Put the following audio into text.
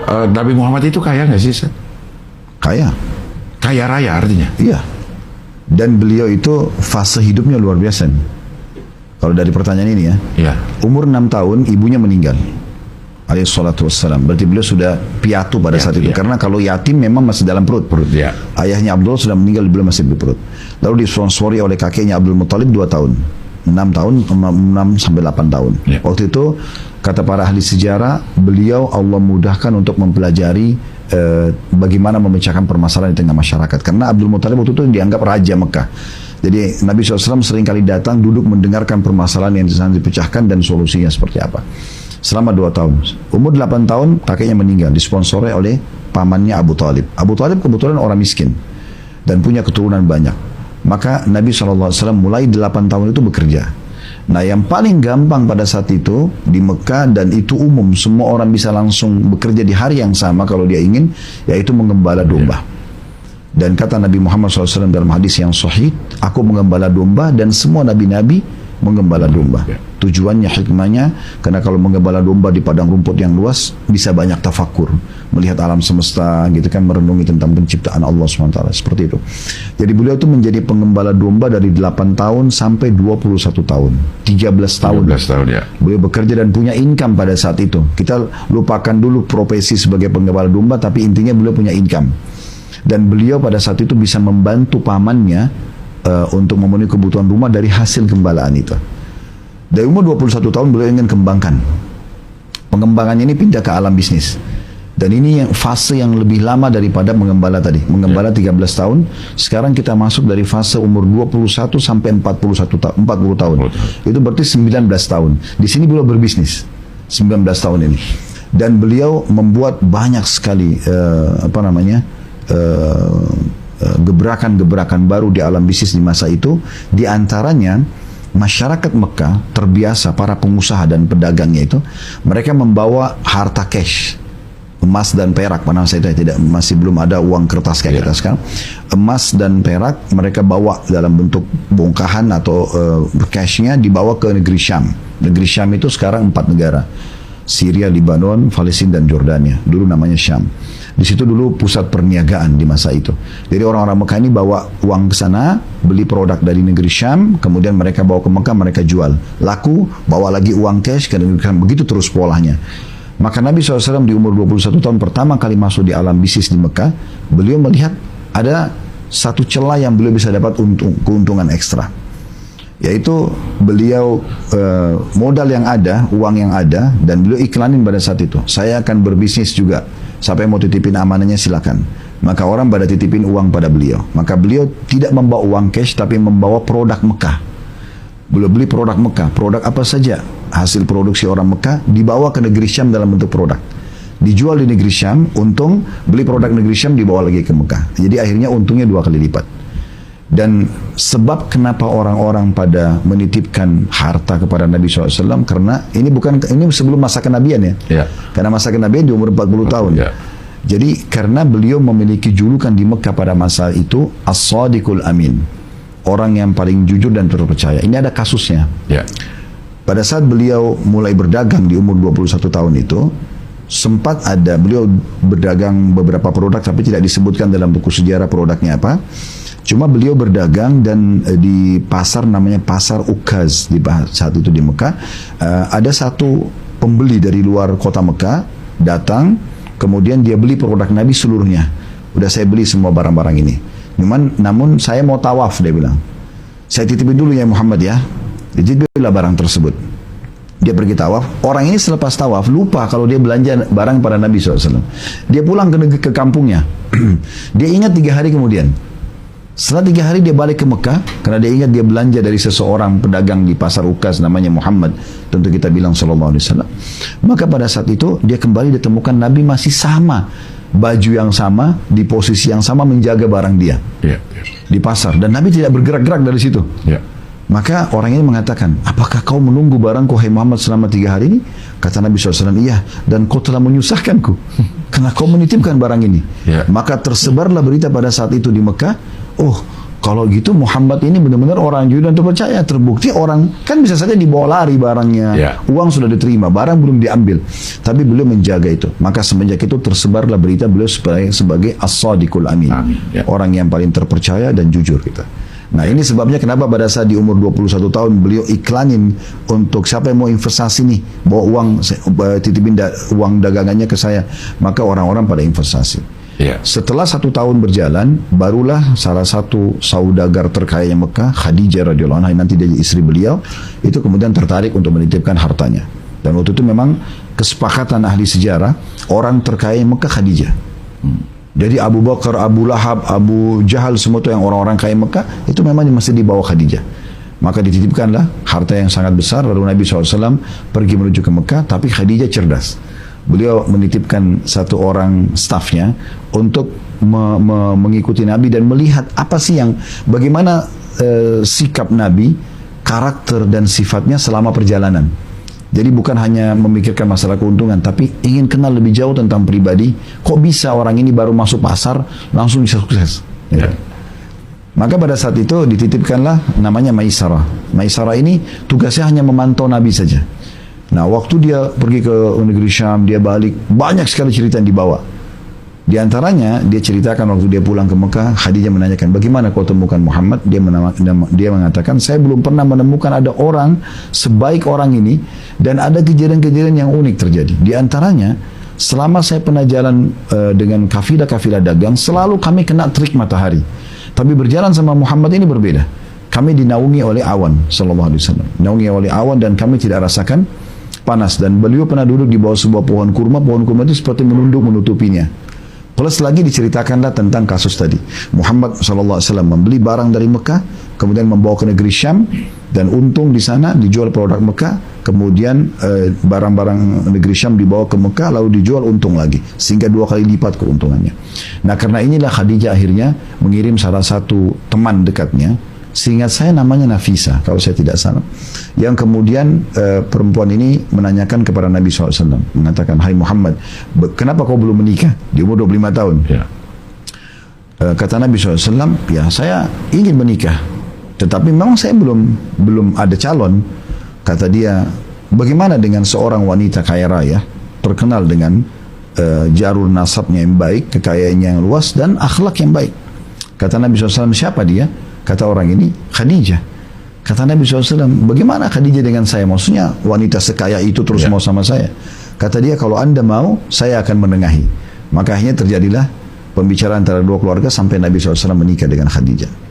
Nabi Muhammad itu kaya nggak sih, Ustaz? Kaya. Kaya raya artinya? Iya. Dan beliau itu fase hidupnya luar biasa nih. Kalau dari pertanyaan ini ya. Iya. Umur 6 tahun ibunya meninggal. Alaihi salatu wassalam. Berarti beliau sudah piatu pada saat itu. Karena kalau yatim memang masih dalam perut. Ya. Ayahnya Abdullah sudah meninggal, beliau masih di perut. Lalu disponsori oleh kakeknya Abdul Muttalib 2 tahun. 6 tahun, 6 sampai 8 tahun. Ya. Waktu itu kata para ahli sejarah, beliau Allah mudahkan untuk mempelajari bagaimana memecahkan permasalahan di tengah masyarakat. Karena Abdul Muttalib waktu itu dianggap raja Mekah. Jadi Nabi SAW sering kali datang duduk mendengarkan permasalahan yang sedang dipecahkan dan solusinya seperti apa. Selama 2 tahun. Umur 8 tahun kakeknya meninggal, disponsori oleh pamannya Abu Talib. Abu Talib kebetulan orang miskin dan punya keturunan banyak. Maka Nabi SAW mulai 8 tahun itu bekerja. Nah yang paling gampang pada saat itu di Mekah, dan itu umum, semua orang bisa langsung bekerja di hari yang sama kalau dia ingin, yaitu mengembala domba. Dan kata Nabi Muhammad SAW dalam hadis yang sahih, aku mengembala domba dan semua nabi-nabi mengembala domba. Tujuannya, hikmahnya, karena kalau mengembala domba di padang rumput yang luas bisa banyak tafakur, melihat alam semesta gitu kan, merenungi tentang penciptaan Allah SWT, seperti itu. Jadi beliau itu menjadi pengembala domba dari 8 tahun sampai 21 tahun, 13 tahun. 13 tahun ya. Beliau bekerja dan punya income pada saat itu. Kita lupakan dulu profesi sebagai pengembala domba, tapi intinya beliau punya income. Dan beliau pada saat itu bisa membantu pamannya untuk memenuhi kebutuhan rumah dari hasil gembalaan itu. Dari umur 21 tahun beliau ingin kembangkan. Pengembangannya ini pindah ke alam bisnis. Dan ini yang fase yang lebih lama daripada mengembala tadi. Mengembala 13 tahun. Sekarang kita masuk dari fase umur 21 sampai 40 tahun. Itu berarti 19 tahun. Di sini beliau berbisnis 19 tahun ini. Dan beliau membuat banyak sekali gebrakan-gebrakan baru di alam bisnis di masa itu. Di antaranya masyarakat Mekah terbiasa, para pengusaha dan pedagangnya itu, mereka membawa harta cash, emas dan perak. Padahal saya masih belum ada uang kertas kayak kita sekarang. Emas dan perak mereka bawa dalam bentuk bongkahan atau cashnya dibawa ke negeri Syam. Negeri Syam itu sekarang 4 negara: Syria, Lebanon, Palestina dan Jordania. Dulu namanya Syam. Di situ dulu pusat perniagaan di masa itu. Jadi orang-orang Mekah ini bawa uang ke sana, beli produk dari negeri Syam, kemudian mereka bawa ke Mekah, mereka jual. Laku, bawa lagi uang cash ke negeri Syam. Begitu terus polanya. Maka Nabi SAW di umur 21 tahun pertama kali masuk di alam bisnis di Mekah, beliau melihat ada satu celah yang beliau bisa dapat keuntungan ekstra. Yaitu beliau modal yang ada, uang yang ada, dan beliau iklanin pada saat itu, saya akan berbisnis juga. Siapa yang mau titipin amanahnya silakan. Maka orang pada titipin uang pada beliau. Maka beliau tidak membawa uang cash, tapi membawa produk Mekah. Beliau beli produk Mekah. Produk apa saja hasil produksi orang Mekah dibawa ke negeri Syam dalam bentuk produk. Dijual di negeri Syam, untung, beli produk negeri Syam dibawa lagi ke Mekah. Jadi akhirnya untungnya 2 kali lipat. Dan sebab kenapa orang-orang pada menitipkan harta kepada Nabi SAW, karena ini sebelum masa kenabian ya. Karena masa kenabian di umur 40 tahun. Jadi karena beliau memiliki julukan di Mekah pada masa itu As-Sadiqul Amin, orang yang paling jujur dan terpercaya. Ini ada kasusnya. Pada saat beliau mulai berdagang di umur 21 tahun itu, sempat ada beliau berdagang beberapa produk, tapi tidak disebutkan dalam buku sejarah produknya apa. Cuma beliau berdagang dan di pasar namanya Pasar Ukaz di saat itu di Mekah. Ada satu pembeli dari luar kota Mekah datang, kemudian dia beli produk Nabi seluruhnya. Udah saya beli semua barang-barang ini. Namun saya mau tawaf, dia bilang. Saya titipin dulu ya Muhammad ya. Jadi belilah barang tersebut. Dia pergi tawaf. Orang ini selepas tawaf lupa kalau dia belanja barang pada Nabi SAW. Dia pulang ke kampungnya. Dia ingat 3 hari kemudian. Setelah 3 hari dia balik ke Mekah, karena dia ingat dia belanja dari seseorang pedagang di Pasar Ukaz namanya Muhammad, tentu kita bilang SAW. Maka pada saat itu dia kembali ditemukan Nabi masih sama, baju yang sama, di posisi yang sama, menjaga barang dia di pasar, dan Nabi tidak bergerak-gerak dari situ. Maka orang ini mengatakan, apakah kau menunggu barangku hai Muhammad selama 3 hari ini? Kata Nabi SAW, iya, dan kau telah menyusahkanku karena kau menitipkan barang ini. Maka tersebarlah berita pada saat itu di Mekah, oh kalau gitu Muhammad ini benar-benar orang jujur dan terpercaya. Terbukti orang kan bisa saja dibawa lari barangnya, uang sudah diterima, barang belum diambil, tapi beliau menjaga itu. Maka semenjak itu tersebarlah berita beliau sebagai as-sadiqul amin, orang yang paling terpercaya dan jujur kita. Nah ini sebabnya kenapa pada saat di umur 21 tahun beliau iklanin untuk siapa yang mau investasi nih, bawa uang, titipin uang dagangannya ke saya, maka orang-orang pada investasi. Setelah 1 tahun berjalan, barulah salah satu saudagar terkaya Mekah, Khadijah radhiyallahu anha, nanti dia istri beliau, itu kemudian tertarik untuk menitipkan hartanya. Dan waktu itu memang kesepakatan ahli sejarah, orang terkaya Mekah Khadijah. Jadi Abu Bakar, Abu Lahab, Abu Jahal, semua itu yang orang-orang kaya Mekah, itu memang masih di bawah Khadijah. Maka dititipkanlah harta yang sangat besar, lalu Nabi SAW pergi menuju ke Mekah, tapi Khadijah cerdas. Beliau menitipkan satu orang stafnya untuk mengikuti Nabi dan melihat apa sih bagaimana sikap Nabi, karakter dan sifatnya selama perjalanan. Jadi bukan hanya memikirkan masalah keuntungan, tapi ingin kenal lebih jauh tentang pribadi. Kok bisa orang ini baru masuk pasar langsung bisa sukses? Maka pada saat itu dititipkanlah namanya Maisarah. Maisarah ini tugasnya hanya memantau Nabi saja. Nah waktu dia pergi ke negeri Syam, dia balik, banyak sekali cerita yang dibawa. Di antaranya dia ceritakan waktu dia pulang ke Mekah, Khadijah menanyakan, bagaimana kau temukan Muhammad? Dia mengatakan, saya belum pernah menemukan ada orang sebaik orang ini, dan ada kejadian-kejadian yang unik terjadi. Di antaranya, selama saya pernah jalan dengan kafilah-kafilah dagang, selalu kami kena terik matahari. Tapi berjalan sama Muhammad ini berbeda. Kami dinaungi oleh awan, sallallahu alaihi wasallam. Dinaungi oleh awan dan kami tidak rasakan panas. Dan beliau pernah duduk di bawah sebuah pohon kurma itu seperti menunduk menutupinya. Plus lagi diceritakanlah tentang kasus tadi. Muhammad SAW membeli barang dari Mekah, kemudian membawa ke negeri Syam, dan untung di sana dijual produk Mekah, kemudian barang-barang negeri Syam dibawa ke Mekah, lalu dijual untung lagi, sehingga 2 kali lipat keuntungannya. Nah karena inilah Khadijah akhirnya mengirim salah satu teman dekatnya, seingat saya namanya Nafisa, kalau saya tidak salah, yang kemudian perempuan ini menanyakan kepada Nabi SAW, mengatakan, hai Muhammad, kenapa kau belum menikah di umur 25 tahun? Kata Nabi SAW, ya saya ingin menikah, tetapi memang saya belum ada calon. Kata dia, bagaimana dengan seorang wanita kaya raya, terkenal dengan jarur nasabnya yang baik, kekayaannya yang luas, dan akhlak yang baik? Kata Nabi SAW, siapa dia? Kata orang ini, Khadijah. Kata Nabi SAW, bagaimana Khadijah dengan saya? Maksudnya wanita sekaya itu terus mau sama saya. Kata dia, kalau anda mau, saya akan menengahi. Maka akhirnya terjadilah pembicaraan antara dua keluarga sampai Nabi SAW menikah dengan Khadijah.